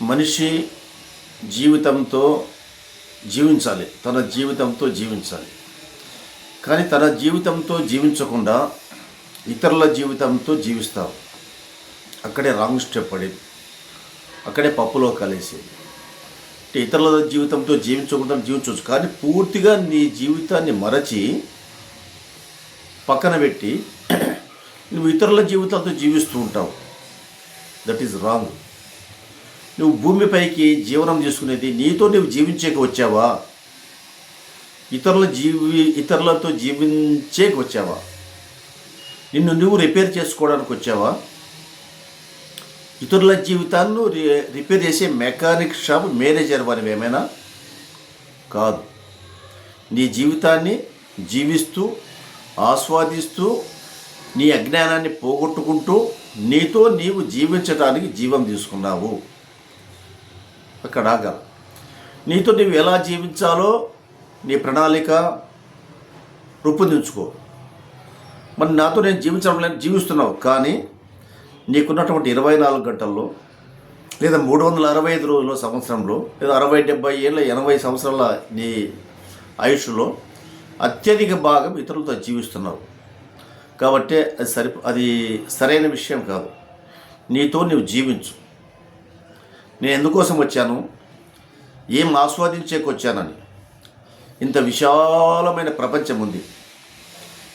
మనిషి జీవితంతో జీవించాలి, తన జీవితంతో జీవించాలి. కానీ తన జీవితంతో జీవించకుండా ఇతరుల జీవితంతో జీవిస్తావు. అక్కడే రాంగ్ స్టెప్ పడేది, అక్కడే పప్పులో కలిసేది. అంటే ఇతరుల జీవితంతో జీవించకుండా జీవించవచ్చు, కానీ పూర్తిగా నీ జీవితాన్ని మరచి పక్కన పెట్టి నువ్వు ఇతరుల జీవితాలతో జీవిస్తూ ఉంటావు. That is wrong. నువ్వు భూమిపైకి జీవనం చేసుకునేది నీతో నువ్వు జీవించేకి వచ్చావా, ఇతరులతో జీవించేకి వచ్చావా? నిన్ను నువ్వు రిపేర్ చేసుకోవడానికి వచ్చావా? ఇతరుల జీవితాన్ని రిపేర్ చేసే మెకానిక్ షాప్ మేనేజర్ వారివి ఏమైనా కాదు. నీ జీవితాన్ని జీవిస్తూ ఆస్వాదిస్తూ నీ అజ్ఞానాన్ని పోగొట్టుకుంటూ నీతో నీవు జీవించడానికి జీవం తీసుకున్నావు. అక్కడ ఆగాలి. నీతో నువ్వు ఎలా జీవించాలో నీ ప్రణాళిక రూపొందించుకో. మరి నాతో నేను జీవిస్తున్నావు, కానీ నీకున్నటువంటి 24 గంటల్లో లేదా 365 రోజుల్లో, సంవత్సరంలో, లేదా 60, 70 ఏళ్ళ 80 సంవత్సరాల నీ ఆయుష్లో అత్యధిక భాగం ఇతరులతో జీవిస్తున్నావు. కాబట్టి అది సరైన విషయం కాదు. నీతో నువ్వు జీవించు. నేను ఎందుకోసం వచ్చాను, ఏం ఆస్వాదించేకి వచ్చానని. ఇంత విశాలమైన ప్రపంచం ఉంది,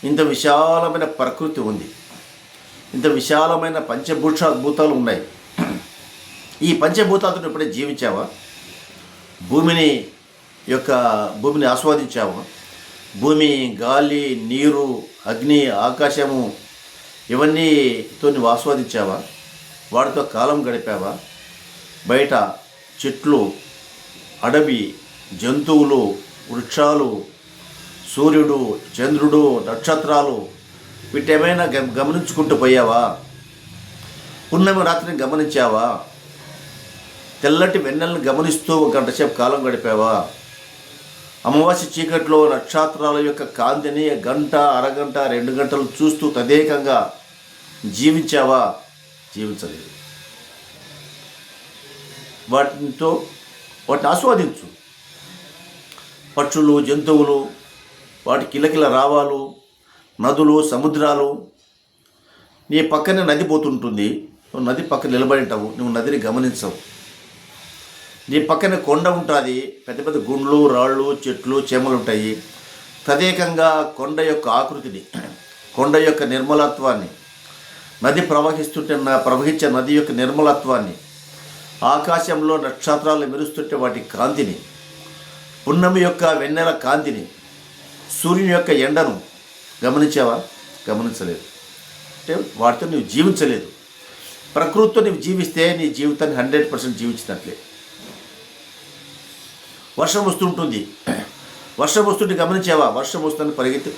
ఇంత విశాలమైన ప్రకృతి ఉంది, ఇంత విశాలమైన పంచభూతాలు ఉన్నాయి. ఈ పంచభూతాలతో ఎప్పుడే జీవించావా? భూమిని ఆస్వాదించావా? భూమి, గాలి, నీరు, అగ్ని, ఆకాశము ఇవన్నీతో నువ్వు ఆస్వాదించావా? వాటితో కాలం గడిపావా? బయట చెట్లు, అడవి, జంతువులు, వృక్షాలు, సూర్యుడు, చంద్రుడు, నక్షత్రాలు వీటేమైనా గమనించుకుంటూ పోయావా? పున్నమి రాత్రిని గమనించావా? తెల్లటి వెన్నెలను గమనిస్తూ 1 గంట సేపు కాలం గడిపావా? అమావాస్య చీకట్లో నక్షత్రాల యొక్క కాంతిని గంట, అరగంట, 2 గంటలు చూస్తూ తదేకంగా జీవించావా? జీవించలేదు. వాటిని ఆస్వాదించు. పక్షులు, జంతువులు, వాటి కిలకిల రావాలు, నదులు, సముద్రాలు. నీ పక్కనే నది పోతుంటుంది, నువ్వు నది పక్కన నిలబడి ఉంటావు, నువ్వు నదిని గమనించవు. నీ పక్కన కొండ ఉంటుంది, పెద్ద పెద్ద గుండ్లు, రాళ్ళు, చెట్లు, చేమలు ఉంటాయి. తదేకంగా కొండ యొక్క ఆకృతిని, కొండ యొక్క నిర్మలత్వాన్ని, నది ప్రవహించే నది యొక్క నిర్మలత్వాన్ని, ఆకాశంలో నక్షత్రాలు మెరుస్తుంటే వాటి కాంతిని, పున్నమి యొక్క వెన్నెల కాంతిని, సూర్యుని యొక్క ఎండను గమనించావా? గమనించలేదు. అంటే వాటితో నువ్వు జీవించలేదు. ప్రకృతితో నువ్వు జీవిస్తే నీ జీవితాన్ని 100% జీవించినట్లే. వర్షం వస్తుంటుంది, వర్షం వస్తుంటే గమనించావా? వర్షం వస్తుందని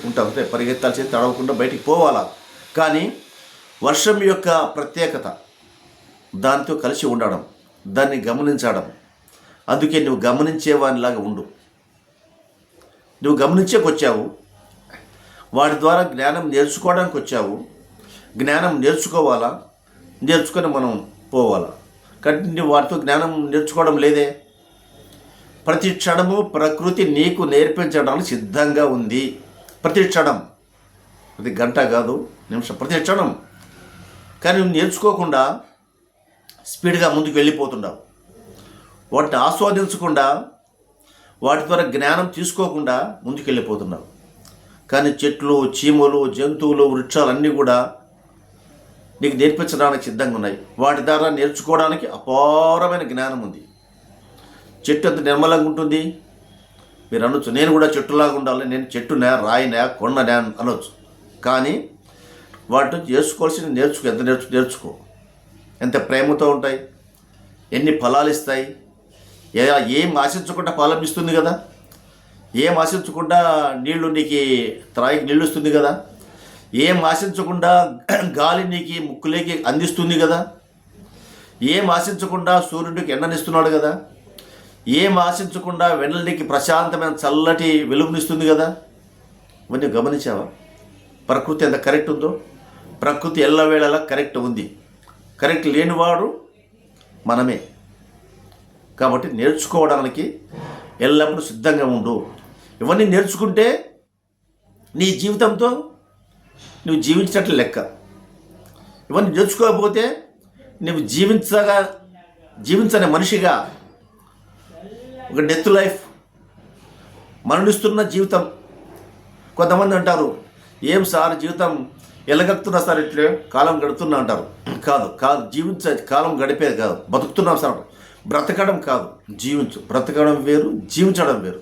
ఉంటావు, పరిగెత్తాల్సింది, తడవకుండా బయటికి పోవాలా. కానీ వర్షం యొక్క ప్రత్యేకత దానితో కలిసి ఉండడం, దాన్ని గమనించడం. అందుకే నువ్వు గమనించేవానిలాగా ఉండు. నువ్వు గమనించేకొచ్చావు, వాటి ద్వారా జ్ఞానం నేర్చుకోవడానికి వచ్చావు. జ్ఞానం నేర్చుకోవాలా, నేర్చుకొని మనం పోవాలా. కానీ నువ్వు వాటితో జ్ఞానం నేర్చుకోవడం లేదే. ప్రతి క్షణము ప్రకృతి నీకు నేర్పించడానికి సిద్ధంగా ఉంది. ప్రతి క్షణం, అది గంట కాదు, నిమిషం, ప్రతి క్షణం. కానీ నువ్వు నేర్చుకోకుండా స్పీడ్గా ముందుకు వెళ్ళిపోతున్నావు. వాటిని ఆస్వాదించకుండా, వాటి ద్వారా జ్ఞానం తీసుకోకుండా ముందుకు వెళ్ళిపోతున్నావు. కానీ చెట్లు, చీమలు, జంతువులు, వృక్షాలన్నీ కూడా నీకు నేర్పించడానికి సిద్ధంగా ఉన్నాయి. వాటి ద్వారా నేర్చుకోవడానికి అపారమైన జ్ఞానం ఉంది. చెట్టు ఎంత నిర్మలంగా ఉంటుంది. మీరు అనొచ్చు, నేను కూడా చెట్టులాగా ఉండాలి, నేను చెట్టునా, రాయినా, కొండనా అనొచ్చు. కానీ వాటిని చేసుకోవాల్సిన నేర్చుకో. ఎంత ప్రేమతో ఉంటాయి, ఎన్ని ఫలాలు ఇస్తాయి. ఏం ఆశించకుండా ఫలం ఇస్తుంది కదా. ఏం ఆశించకుండా నీళ్లు నీకు త్రాయికి నీళ్ళు ఇస్తుంది కదా. ఏం ఆశించకుండా గాలి నీకు ముక్కులేకి అందిస్తుంది కదా. ఏం ఆశించకుండా సూర్యుడికి ఎండనిస్తున్నాడు కదా. ఏం ఆశించకుండా వెన్నెలకి ప్రశాంతమైన చల్లటి వెలుగునిస్తుంది కదా. ఇవన్నీ గమనించావా? ప్రకృతి ఎంత కరెక్ట్ ఉందో. ప్రకృతి ఎల్లవేళలా కరెక్ట్ ఉంది. కరెక్ట్ లేనివాడు మనమే. కాబట్టి నేర్చుకోవడానికి ఎల్లప్పుడూ సిద్ధంగా ఉండు. ఇవన్నీ నేర్చుకుంటే నీ జీవితంతో నువ్వు జీవించినట్లు లెక్క. ఇవన్నీ నేర్చుకోకపోతే నువ్వు జీవించని మనిషిగా ఒక డెత్ లైఫ్, మరణిస్తున్న జీవితం. కొంతమంది అంటారు, ఏం సార్ జీవితం ఎలగడుతున్నా సార్, ఇట్లే కాలం గడుపుతున్నా అంటారు. కాదు, కాలం గడిపేది కాదు, బతుకుతున్నాం సార్. బ్రతకడం కాదు, బ్రతకడం వేరు, జీవించడం వేరు.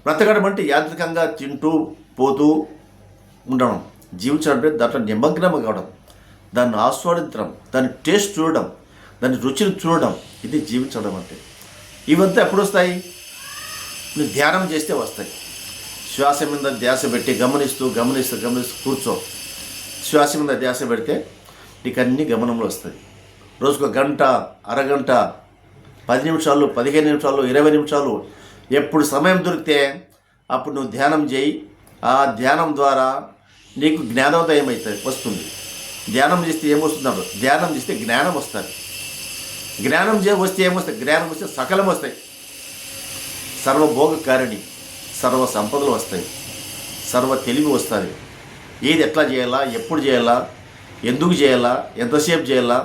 బ్రతకడం అంటే యాంత్రికంగా తింటూ పోతూ ఉండడం. జీవించడం అంటే దాంట్లో నిమగ్నం కావడం, దాన్ని ఆస్వాదించడం, దాని టేస్ట్ చూడడం, దాని రుచిని చూడడం. ఇది జీవించడం అంటే. ఇవంతా ఎప్పుడు వస్తాయి? నువ్వు ధ్యానం చేస్తే వస్తాయి. శ్వాస మీద ధ్యాస పెట్టి గమనిస్తూ కూర్చో. శ్వాస మీద ధ్యాస పెడితే నీకు అన్ని గమనంలో వస్తాయి. రోజుకు గంట, అరగంట, 10 నిమిషాలు, 15 నిమిషాలు, 20 నిమిషాలు ఎప్పుడు సమయం దొరికితే అప్పుడు నువ్వు ధ్యానం చేయి. ఆ ధ్యానం ద్వారా నీకు జ్ఞానోదయం వస్తుంది. ధ్యానం చేస్తే ఏమొస్తుందంటారు? ధ్యానం చేస్తే జ్ఞానం వస్తుంది. వస్తే ఏమొస్తాయి? జ్ఞానం వస్తే సకలం వస్తాయి. సర్వభోగకారిణి, సర్వ సంపదలు వస్తాయి, సర్వ తెలివి వస్తుంది. ఏది ఎట్లా చేయాలా, ఎప్పుడు చేయాలా, ఎందుకు చేయాలా, ఎంతసేపు చేయాలా,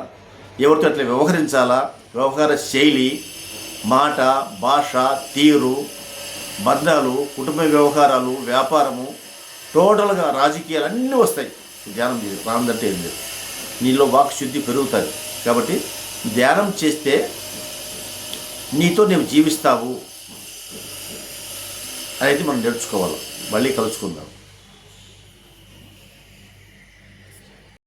ఎవరితో ఎట్లా వ్యవహరించాలా, వ్యవహార శైలి, మాట, భాష, తీరు, బంధాలు, కుటుంబ వ్యవహారాలు, వ్యాపారము, టోటల్గా రాజకీయాలు అన్నీ వస్తాయి ధ్యానం చేసి. రాందంటే ఏం లేదు, నీలో వాక్ శుద్ధి పెరుగుతుంది. కాబట్టి ధ్యానం చేస్తే నీతో నీవు జీవిస్తావు అనేది మనం నేర్చుకోవాలి. మళ్ళీ కలుసుకుందాం.